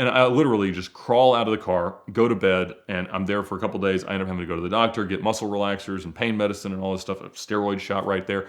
And I literally just crawl out of the car, go to bed, and I'm there for a couple days. I end up having to go to the doctor, get muscle relaxers and pain medicine and all this stuff, a steroid shot right there.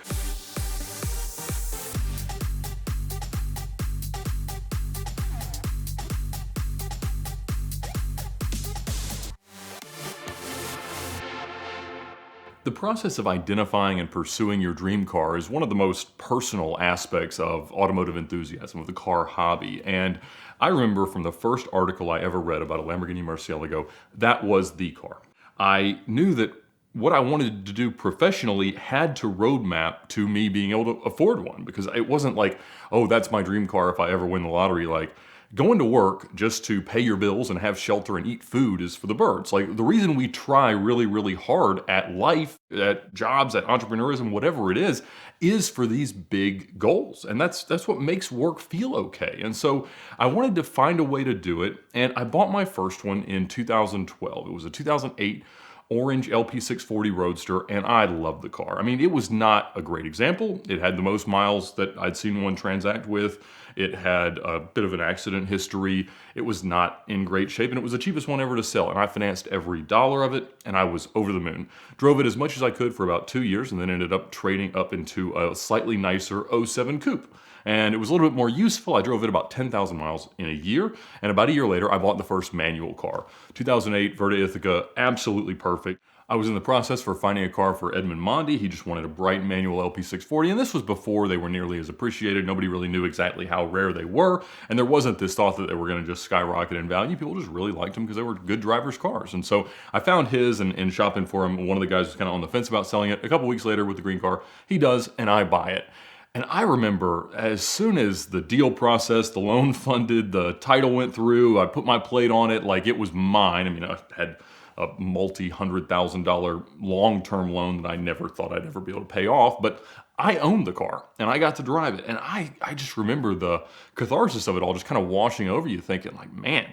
The process of identifying and pursuing your dream car is one of the most personal aspects of automotive enthusiasm, of the car hobby. And I remember from the first article I ever read about a Lamborghini Murcielago, that was the car. I knew that what I wanted to do professionally had to roadmap to me being able to afford one, because it wasn't like, oh, that's my dream car if I ever win the lottery. Like, going to work just to pay your bills and have shelter and eat food is for the birds. Like, the reason we try really, really hard at life, at jobs, at entrepreneurism, whatever it is for these big goals. And that's what makes work feel okay. And so I wanted to find a way to do it. And I bought my first one in 2012. It was a 2008 orange LP640 Roadster, and I loved the car. I mean, it was not a great example. It had the most miles that I'd seen one transact with. It had a bit of an accident history. It was not in great shape, and it was the cheapest one ever to sell. And I financed every dollar of it, and I was over the moon. Drove it as much as I could for about 2 years, and then ended up trading up into a slightly nicer '07 coupe. And it was a little bit more useful. I drove it about 10,000 miles in a year. And about a year later, I bought the first manual car. 2008 Verde Ithaca, absolutely perfect. I was in the process for finding a car for Edmund Mondi. He just wanted a bright manual LP640. And this was before they were nearly as appreciated. Nobody really knew exactly how rare they were. And there wasn't this thought that they were going to just skyrocket in value. People just really liked them because they were good drivers' cars. And so I found his and shopping for him. One of the guys was kind of on the fence about selling it. A couple weeks later with the green car, he does, and I buy it. And I remember as soon as the deal process, the loan funded, the title went through, I put my plate on it like it was mine. I mean, I had a multi-$100,000 long-term loan that I never thought I'd ever be able to pay off, but I owned the car and I got to drive it. And I just remember the catharsis of it all just kind of washing over you, thinking like, man,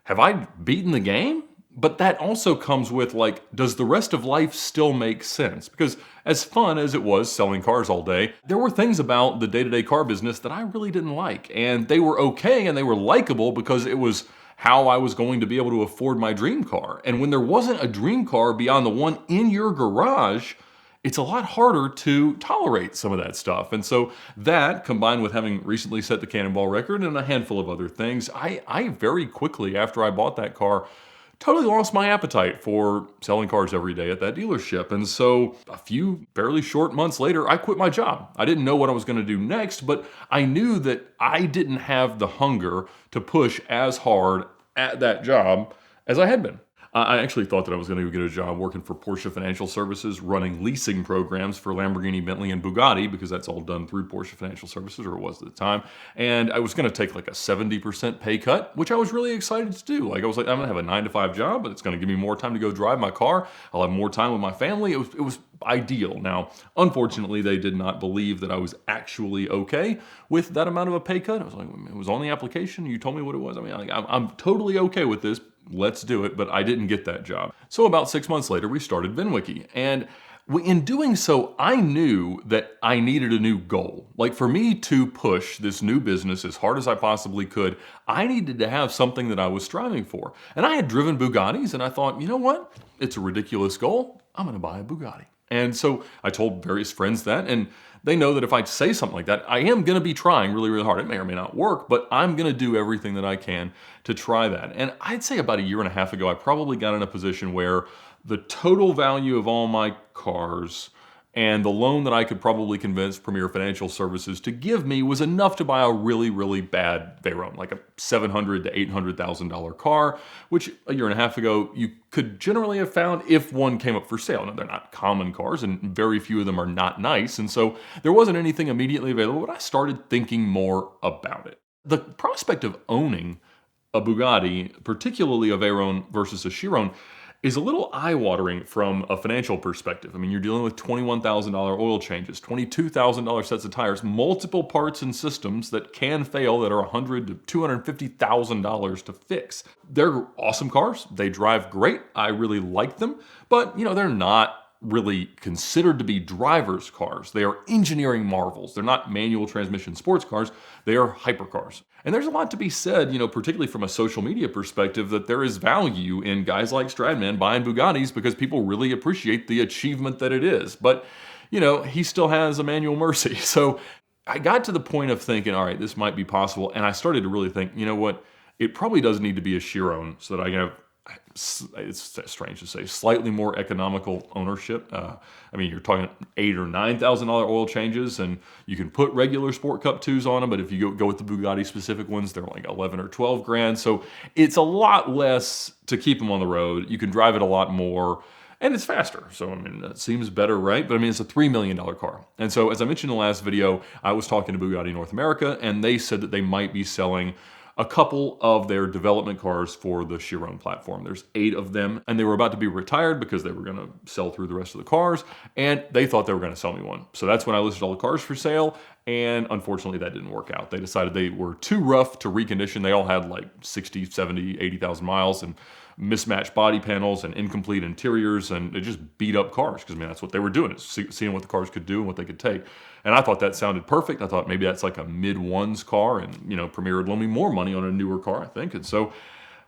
have I beaten the game? But that also comes with, like, does the rest of life still make sense? Because as fun as it was selling cars all day, there were things about the day-to-day car business that I really didn't like. And they were okay and they were likable because it was how I was going to be able to afford my dream car. And when there wasn't a dream car beyond the one in your garage, it's a lot harder to tolerate some of that stuff. And so that, combined with having recently set the Cannonball record and a handful of other things, I very quickly, after I bought that car, totally lost my appetite for selling cars every day at that dealership. And so a few fairly short months later, I quit my job. I didn't know what I was going to do next, but I knew that I didn't have the hunger to push as hard at that job as I had been. I actually thought that I was going to get a job working for Porsche Financial Services, running leasing programs for Lamborghini, Bentley, and Bugatti, because that's all done through Porsche Financial Services, or it was at the time. And I was going to take like a 70% pay cut, which I was really excited to do. Like, I was like, I'm going to have a 9-to-5 job, but it's going to give me more time to go drive my car. I'll have more time with my family. It was ideal. Now, unfortunately, they did not believe that I was actually okay with that amount of a pay cut. I was like, it was on the application. You told me what it was. I mean, like, I'm totally okay with this. Let's do it. But I didn't get that job. So about 6 months later, we started VINwiki. And in doing so, I knew that I needed a new goal. Like, for me to push this new business as hard as I possibly could, I needed to have something that I was striving for. And I had driven Bugattis, and I thought, you know what? It's a ridiculous goal. I'm going to buy a Bugatti. And so I told various friends that, and they know that if I say something like that, I am going to be trying really, really hard. It may or may not work, but I'm going to do everything that I can to try that. And I'd say about a year and a half ago, I probably got in a position where the total value of all my cars and the loan that I could probably convince Premier Financial Services to give me was enough to buy a really, really bad Veyron, like a $700,000 to $800,000 car, which a year and a half ago you could generally have found if one came up for sale. Now, they're not common cars, and very few of them are not nice, and so there wasn't anything immediately available, but I started thinking more about it. The prospect of owning a Bugatti, particularly a Veyron versus a Chiron, is a little eye-watering from a financial perspective. I mean, you're dealing with $21,000 oil changes, $22,000 sets of tires, multiple parts and systems that can fail that are $100,000 to $250,000 to fix. They're awesome cars. They drive great. I really like them, but they're not really considered to be driver's cars. They are engineering marvels. They're not manual transmission sports cars. They are hypercars. And there's a lot to be said, particularly from a social media perspective, that there is value in guys like Stradman buying Bugattis because people really appreciate the achievement that it is. But, he still has a manual Mercy. So I got to the point of thinking, all right, this might be possible. And I started to really think, you know what? It probably does need to be a Chiron so that I can have, it's strange to say, slightly more economical ownership. You're talking $8,000 or $9,000 oil changes, and you can put regular Sport Cup 2s on them, but if you go with the Bugatti specific ones, they're like 11 or 12 grand. So it's a lot less to keep them on the road. You can drive it a lot more, and it's faster. So, that seems better, right? But it's a $3 million car. And so, as I mentioned in the last video, I was talking to Bugatti North America, and they said that they might be selling a couple of their development cars for the Chiron platform. There's 8 of them, and they were about to be retired because they were going to sell through the rest of the cars, and they thought they were going to sell me one. So that's when I listed all the cars for sale, and unfortunately that didn't work out. They decided they were too rough to recondition. They all had like 60, 70, 80,000 miles and mismatched body panels and incomplete interiors, and it just beat up cars because that's what they were doing, is seeing what the cars could do and what they could take. And I thought that sounded perfect. I thought maybe that's like a mid-ones car, and Premier would loan me more money on a newer car, I think. And so,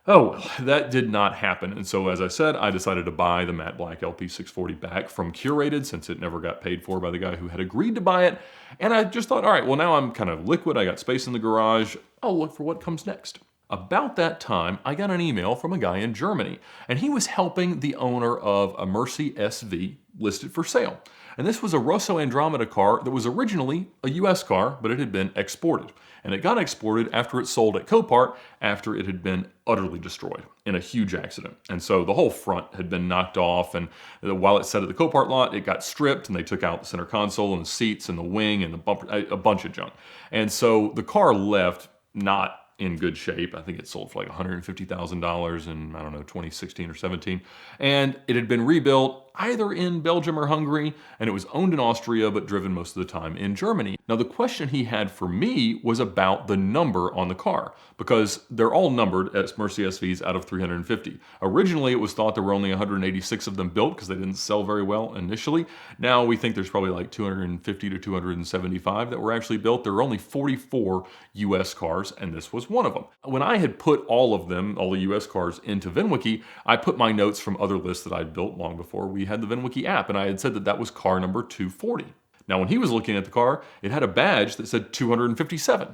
that did not happen. And so, as I said, I decided to buy the matte black LP640 back from Curated, since it never got paid for by the guy who had agreed to buy it. And I just thought, all right, well, now I'm kind of liquid. I got space in the garage. I'll look for what comes next. About that time, I got an email from a guy in Germany, and he was helping the owner of a Mercy SV listed for sale. And this was a Rosso Andromeda car that was originally a US car, but it had been exported. And it got exported after it sold at Copart after it had been utterly destroyed in a huge accident. And so the whole front had been knocked off, and while it sat at the Copart lot, it got stripped, and they took out the center console and the seats and the wing and the bumper, a bunch of junk. And so the car left not in good shape. I think it sold for like $150,000 in, 2016 or 17. And it had been rebuilt either in Belgium or Hungary, and it was owned in Austria, but driven most of the time in Germany. Now, the question he had for me was about the number on the car, because they're all numbered as Mercy SVs out of 350. Originally, it was thought there were only 186 of them built because they didn't sell very well initially. Now, we think there's probably like 250 to 275 that were actually built. There were only 44 US cars, and this was one of them. When I had put all of them, all the US cars, into VINwiki, I put my notes from other lists that I'd built long before we had the VINwiki app, and I had said that that was car number 240. Now, when he was looking at the car, it had a badge that said 257.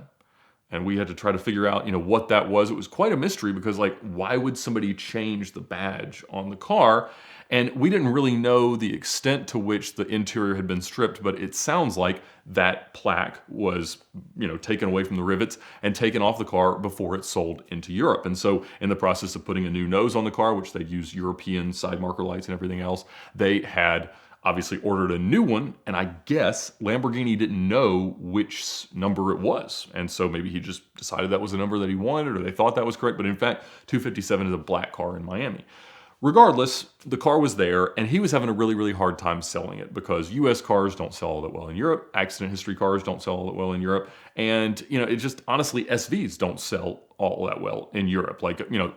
And we had to try to figure out, what that was. It was quite a mystery because, why would somebody change the badge on the car? And we didn't really know the extent to which the interior had been stripped, but it sounds like that plaque was, taken away from the rivets and taken off the car before it sold into Europe. And so in the process of putting a new nose on the car, which they use European side marker lights and everything else, they had obviously ordered a new one, and I guess Lamborghini didn't know which number it was. And so maybe he just decided that was the number that he wanted, or they thought that was correct. But in fact, 257 is a black car in Miami. Regardless, the car was there, and he was having a really, really hard time selling it because US cars don't sell all that well in Europe. Accident history cars don't sell all that well in Europe. And, it just, honestly, SVs don't sell all that well in Europe.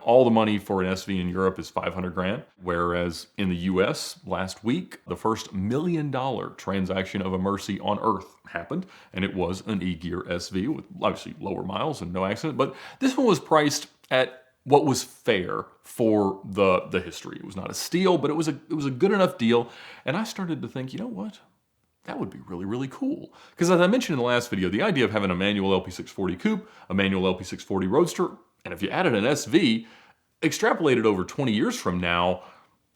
All the money for an SV in Europe is 500 grand. Whereas in the US, last week, the first $1 million transaction of a Mercy on Earth happened, and it was an E-Gear SV with obviously lower miles and no accident. But this one was priced at what was fair for the history. It was not a steal, but it was a good enough deal. And I started to think, you know what? That would be really, really cool. Because as I mentioned in the last video, the idea of having a manual LP640 coupe, a manual LP640 roadster, and if you added an SV, extrapolated over 20 years from now,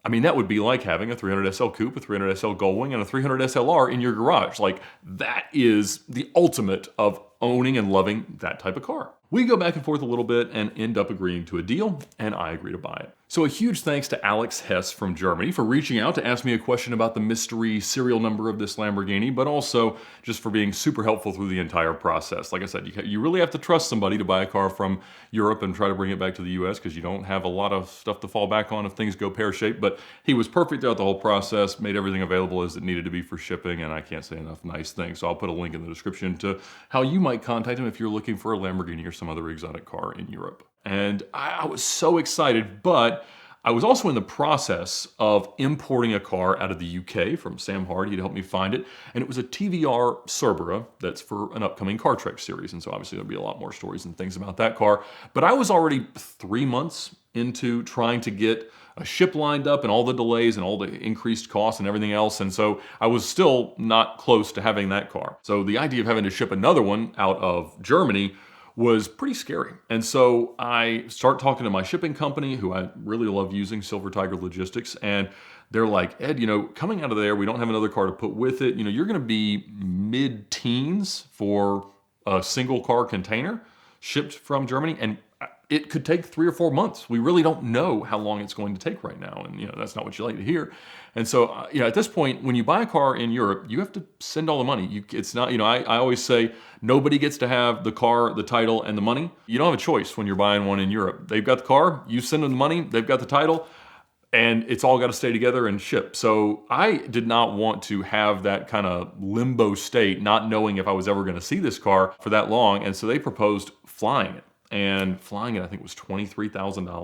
that would be like having a 300 SL coupe, a 300 SL Gullwing, and a 300 SLR in your garage. That is the ultimate of owning and loving that type of car. We go back and forth a little bit and end up agreeing to a deal, and I agree to buy it. So a huge thanks to Alex Hess from Germany for reaching out to ask me a question about the mystery serial number of this Lamborghini, but also just for being super helpful through the entire process. Like I said, you really have to trust somebody to buy a car from Europe and try to bring it back to the US because you don't have a lot of stuff to fall back on if things go pear-shaped. But he was perfect throughout the whole process, made everything available as it needed to be for shipping, and I can't say enough nice things. So I'll put a link in the description to how you might contact him if you're looking for a Lamborghini or some other exotic car in Europe. And I was so excited, but I was also in the process of importing a car out of the UK from Sam Hard. He'd helped me find it. And it was a TVR Cerbera that's for an upcoming Car Trek series. And so obviously there'll be a lot more stories and things about that car. But I was already 3 months into trying to get a ship lined up and all the delays and all the increased costs and everything else. And so I was still not close to having that car. So the idea of having to ship another one out of Germany was pretty scary. And so I start talking to my shipping company, who I really love using, Silver Tiger Logistics, and they're like, Ed, coming out of there, we don't have another car to put with it. You're gonna be mid-teens for a single car container shipped from Germany, and it could take 3 or 4 months. We really don't know how long it's going to take right now, and that's not what you like to hear. And so, at this point, when you buy a car in Europe, you have to send all the money. It's not, I always say nobody gets to have the car, the title, and the money. You don't have a choice when you're buying one in Europe. They've got the car, you send them the money, they've got the title, and it's all got to stay together and ship. So I did not want to have that kind of limbo state, not knowing if I was ever going to see this car for that long. And so they proposed flying it. And flying it, I think, was $23,000. I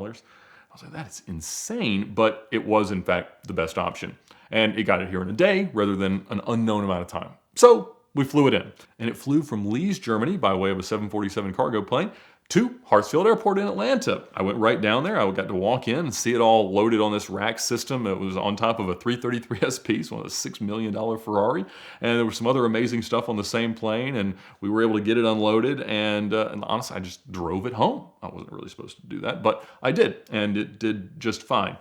was like, that's insane, but it was, in fact, the best option. And it got it here in a day rather than an unknown amount of time. So we flew it in. And it flew from Leeds, Germany, by way of a 747 cargo plane, to Hartsfield Airport in Atlanta. I went right down there. I got to walk in and see it all loaded on this rack system. It was on top of a 333 SP, one of the $6 million Ferrari. And there was some other amazing stuff on the same plane, and we were able to get it unloaded. And honestly, I just drove it home. I wasn't really supposed to do that, but I did, and it did just fine.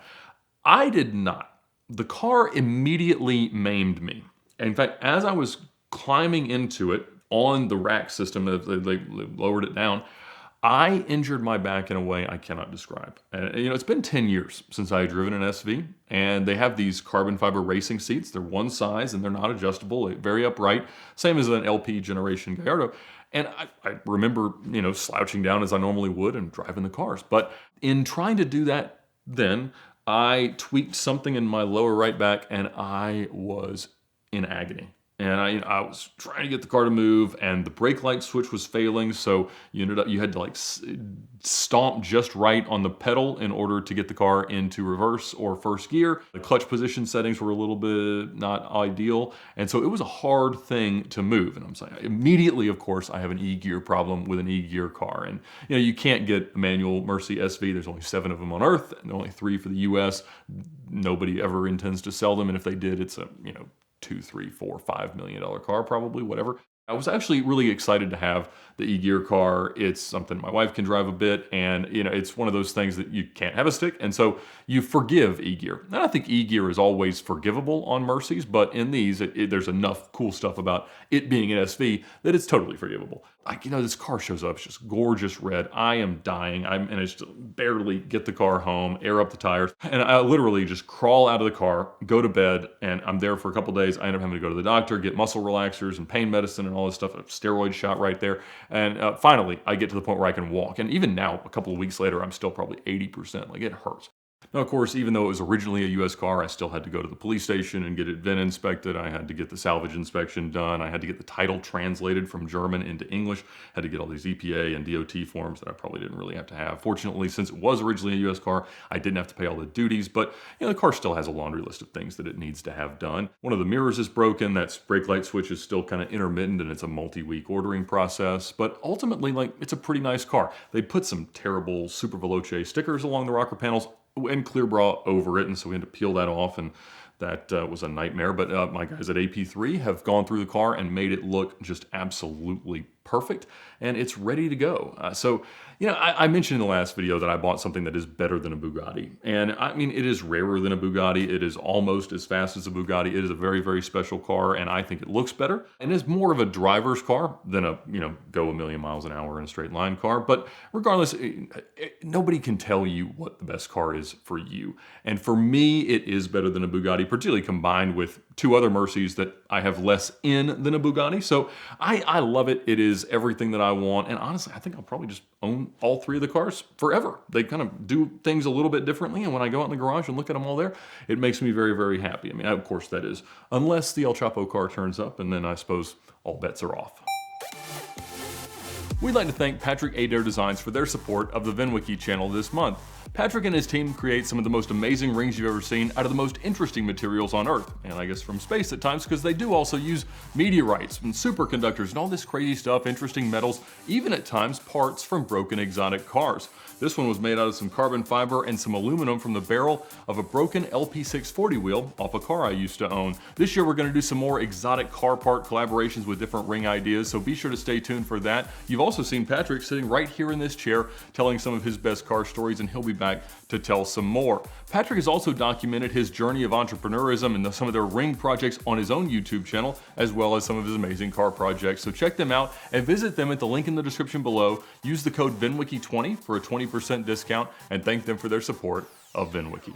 I did not. The car immediately maimed me. In fact, as I was climbing into it on the rack system, they lowered it down, I injured my back in a way I cannot describe. It's been 10 years since I had driven an SV, and they have these carbon fiber racing seats. They're one size and they're not adjustable, very upright, same as an LP generation Gallardo. And I remember, slouching down as I normally would and driving the cars. But in trying to do that then, I tweaked something in my lower right back and I was in agony. And I was trying to get the car to move, and the brake light switch was failing, so you had to stomp just right on the pedal in order to get the car into reverse or first gear. The clutch position settings were a little bit not ideal, and so it was a hard thing to move. And I'm saying, immediately, of course, I have an E-gear problem with an E-gear car, and you can't get a manual Mercy SV. There's only 7 of them on Earth, and only 3 for the U.S. Nobody ever intends to sell them, and if they did, it's a $2, $3, $4, $5 million car, probably, whatever. I was actually really excited to have the E-gear car. It's something my wife can drive a bit, and it's one of those things that you can't have a stick, and so you forgive E-gear. And I think E-gear is always forgivable on Mercies, but in these, there's enough cool stuff about it being an SV that it's totally forgivable. This car shows up, it's just gorgeous red. I am dying. I managed to barely get the car home, air up the tires, and I literally just crawl out of the car, go to bed, and I'm there for a couple days. I end up having to go to the doctor, get muscle relaxers and pain medicine and all this stuff, a steroid shot right there. And finally, I get to the point where I can walk. And even now, a couple of weeks later, I'm still probably 80%. It hurts. Now, of course, even though it was originally a U.S. car, I still had to go to the police station and get it VIN inspected. I had to get the salvage inspection done. I had to get the title translated from German into English. Had to get all these EPA and DOT forms that I probably didn't really have to have. Fortunately, since it was originally a U.S. car, I didn't have to pay all the duties. But the car still has a laundry list of things that it needs to have done. One of the mirrors is broken. That brake light switch is still kind of intermittent, and it's a multi-week ordering process. But ultimately, it's a pretty nice car. They put some terrible Super Veloce stickers along the rocker panels and clear bra over it, and so we had to peel that off, and that was a nightmare. But my guys at AP3 have gone through the car and made it look just absolutely perfect, and it's ready to go. I mentioned in the last video that I bought something that is better than a Bugatti, and it is rarer than a Bugatti. It is almost as fast as a Bugatti. It is a very, very special car, and I think it looks better, and is more of a driver's car than a go a million miles an hour in a straight line car. But regardless, nobody can tell you what the best car is for you, and for me, it is better than a Bugatti, particularly combined with 2 other Mercies that I have less in than a Bugatti. So I love it. It is everything that I want, and honestly, I think I'll probably just own all 3 of the cars forever. They kind of do things a little bit differently, and when I go out in the garage and look at them all there, it makes me very, very happy. Of course, that is unless the El Chapo car turns up, and then I suppose all bets are off. We'd like to thank Patrick Adair Designs for their support of the VINwiki channel this month. Patrick and his team create some of the most amazing rings you've ever seen out of the most interesting materials on Earth, and I guess from space at times, because they do also use meteorites and superconductors and all this crazy stuff, interesting metals, even at times parts from broken exotic cars. This one was made out of some carbon fiber and some aluminum from the barrel of a broken LP640 wheel off a car I used to own. This year we're going to do some more exotic car part collaborations with different ring ideas, so be sure to stay tuned for that. You've also seen Patrick sitting right here in this chair telling some of his best car stories, and he'll be back to tell some more. Patrick has also documented his journey of entrepreneurism and some of their ring projects on his own YouTube channel, as well as some of his amazing car projects. So check them out and visit them at the link in the description below. Use the code VINwiki20 for a 20% discount, and thank them for their support of VINwiki.